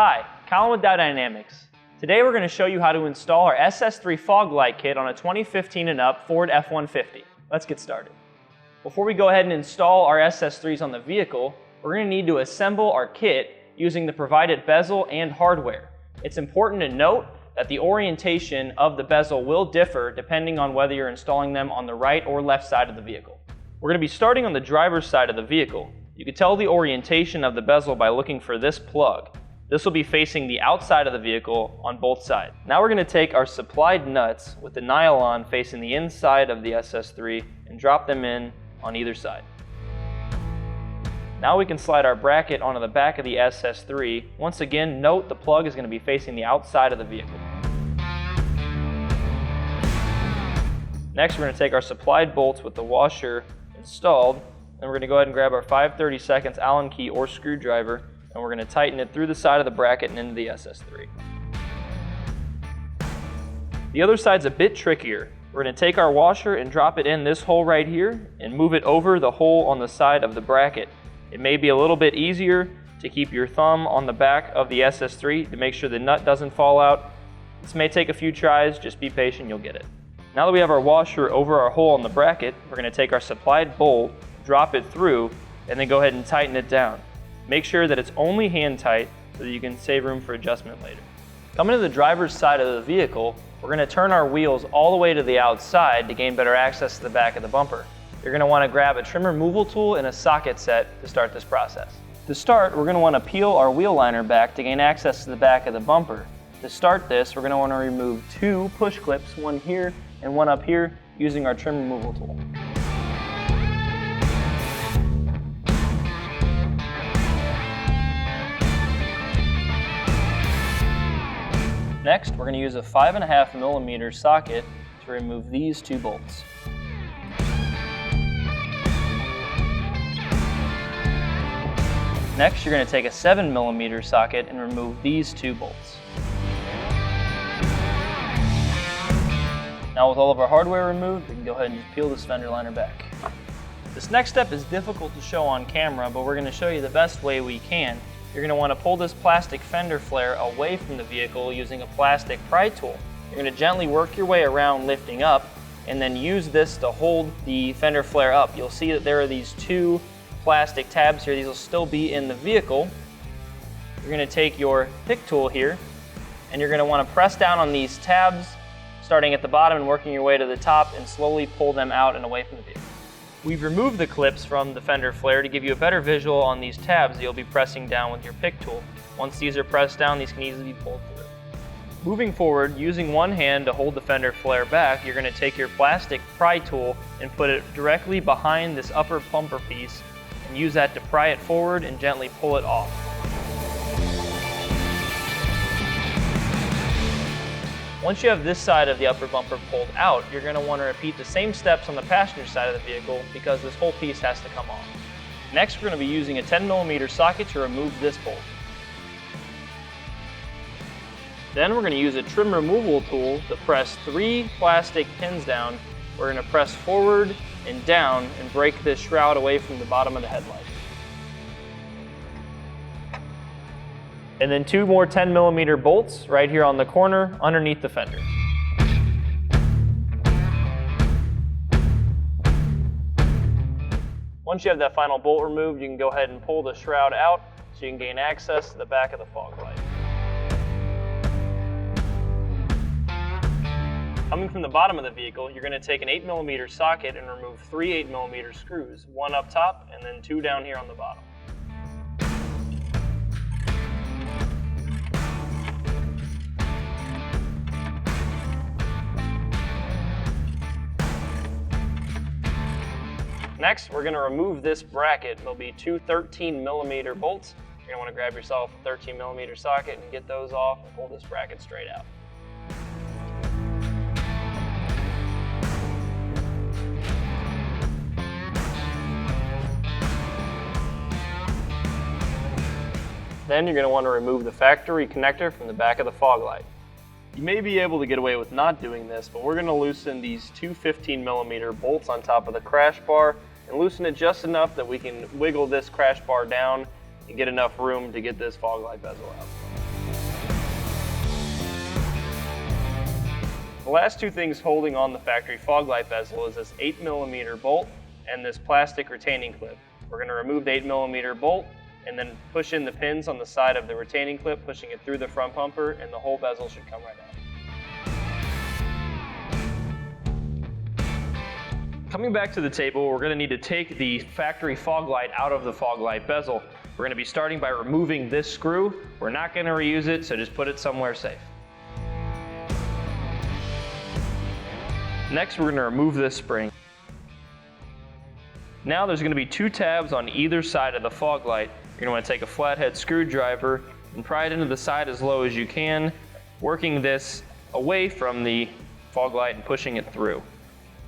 Hi, Colin with Diode Dynamics. Today we're going to show you how to install our SS3 Fog Light Kit on a 2015 and up Ford F-150. Let's get started. Before we go ahead and install our SS3s on the vehicle, we're going to need to assemble our kit using the provided bezel and hardware. It's important to note that the orientation of the bezel will differ depending on whether you're installing them on the right or left side of the vehicle. We're going to be starting on the driver's side of the vehicle. You can tell the orientation of the bezel by looking for this plug. This will be facing the outside of the vehicle on both sides. Now we're going to take our supplied nuts with the nylon facing the inside of the SS3 and drop them in on either side. Now we can slide our bracket onto the back of the SS3. Once again, note the plug is going to be facing the outside of the vehicle. Next, we're going to take our supplied bolts with the washer installed, and we're going to go ahead and grab our 5/32 Allen key or screwdriver, and we're going to tighten it through the side of the bracket and into the SS3. The other side's a bit trickier. We're going to take our washer and drop it in this hole right here and move it over the hole on the side of the bracket. It may be a little bit easier to keep your thumb on the back of the SS3 to make sure the nut doesn't fall out. This may take a few tries, just be patient, you'll get it. Now that we have our washer over our hole on the bracket, we're going to take our supplied bolt, drop it through, and then go ahead and tighten it down. Make sure that it's only hand tight so that you can save room for adjustment later. Coming to the driver's side of the vehicle, we're going to turn our wheels all the way to the outside to gain better access to the back of the bumper. You're going to want to grab a trim removal tool and a socket set to start this process. To start, we're going to want to peel our wheel liner back to gain access to the back of the bumper. To start this, we're going to want to remove two push clips, one here and one up here, using our trim removal tool. Next, we're going to use a 5.5mm socket to remove these two bolts. Next, you're going to take a 7mm socket and remove these two bolts. Now with all of our hardware removed, we can go ahead and just peel this fender liner back. This next step is difficult to show on camera, but we're going to show you the best way we can. You're going to want to pull this plastic fender flare away from the vehicle using a plastic pry tool. You're going to gently work your way around lifting up and then use this to hold the fender flare up. You'll see that there are these two plastic tabs here. These will still be in the vehicle. You're going to take your pick tool here and you're going to want to press down on these tabs starting at the bottom and working your way to the top and slowly pull them out and away from the vehicle. We've removed the clips from the fender flare to give you a better visual on these tabs that you'll be pressing down with your pick tool. Once these are pressed down, these can easily be pulled through. Moving forward, using one hand to hold the fender flare back, you're going to take your plastic pry tool and put it directly behind this upper bumper piece and use that to pry it forward and gently pull it off. Once you have this side of the upper bumper pulled out, you're going to want to repeat the same steps on the passenger side of the vehicle because this whole piece has to come off. Next, we're going to be using a 10mm socket to remove this bolt. Then we're going to use a trim removal tool to press 3 plastic pins down. We're going to press forward and down and break this shroud away from the bottom of the headlight. And then 2 more 10mm bolts right here on the corner underneath the fender. Once you have that final bolt removed, you can go ahead and pull the shroud out so you can gain access to the back of the fog light. Coming from the bottom of the vehicle, you're going to take an 8mm socket and remove 3 8mm screws, one up top and then 2 down here on the bottom. Next, we're going to remove this bracket. There'll be 2 13mm bolts. You're going to want to grab yourself a 13mm socket and get those off and pull this bracket straight out. Then you're going to want to remove the factory connector from the back of the fog light. You may be able to get away with not doing this, but we're going to loosen these 2 15mm bolts on top of the crash bar and loosen it just enough that we can wiggle this crash bar down and get enough room to get this fog light bezel out. The last two things holding on the factory fog light bezel is this 8mm bolt and this plastic retaining clip. We're going to remove the 8mm bolt and then push in the pins on the side of the retaining clip, pushing it through the front bumper, and the whole bezel should come right out. Coming back to the table, we're going to need to take the factory fog light out of the fog light bezel. We're going to be starting by removing this screw. We're not going to reuse it, so just put it somewhere safe. Next, we're going to remove this spring. Now there's going to be two tabs on either side of the fog light. You're going to want to take a flathead screwdriver and pry it into the side as low as you can, working this away from the fog light and pushing it through.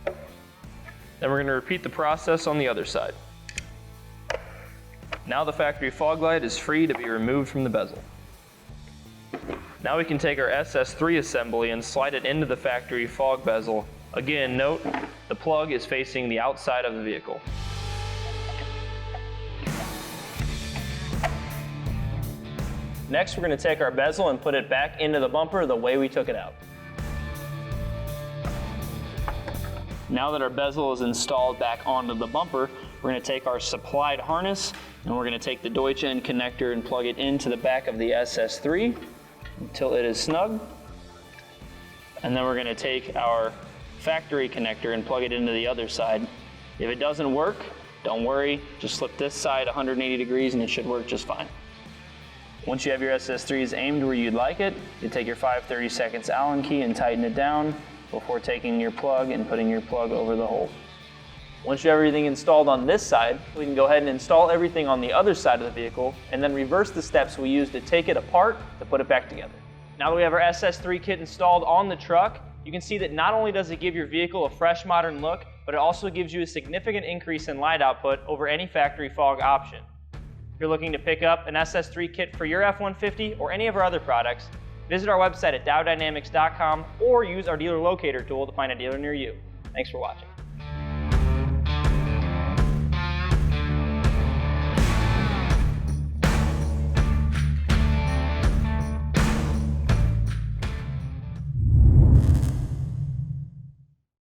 Then we're going to repeat the process on the other side. Now the factory fog light is free to be removed from the bezel. Now we can take our SS3 assembly and slide it into the factory fog bezel. Again, note the plug is facing the outside of the vehicle. Next, we're going to take our bezel and put it back into the bumper the way we took it out. Now that our bezel is installed back onto the bumper, we're going to take our supplied harness and we're going to take the Deutsch end connector and plug it into the back of the SS3 until it is snug. And then we're going to take our factory connector and plug it into the other side. If it doesn't work, don't worry, just flip this side 180 degrees and it should work just fine. Once you have your SS3s aimed where you'd like it, you take your 5/32 Allen key and tighten it down before taking your plug and putting your plug over the hole. Once you have everything installed on this side, we can go ahead and install everything on the other side of the vehicle and then reverse the steps we used to take it apart to put it back together. Now that we have our SS3 kit installed on the truck, you can see that not only does it give your vehicle a fresh, modern look, but it also gives you a significant increase in light output over any factory fog option. If you're looking to pick up an SS3 kit for your F-150 or any of our other products, visit our website at dowdynamics.com or use our dealer locator tool to find a dealer near you. Thanks for watching.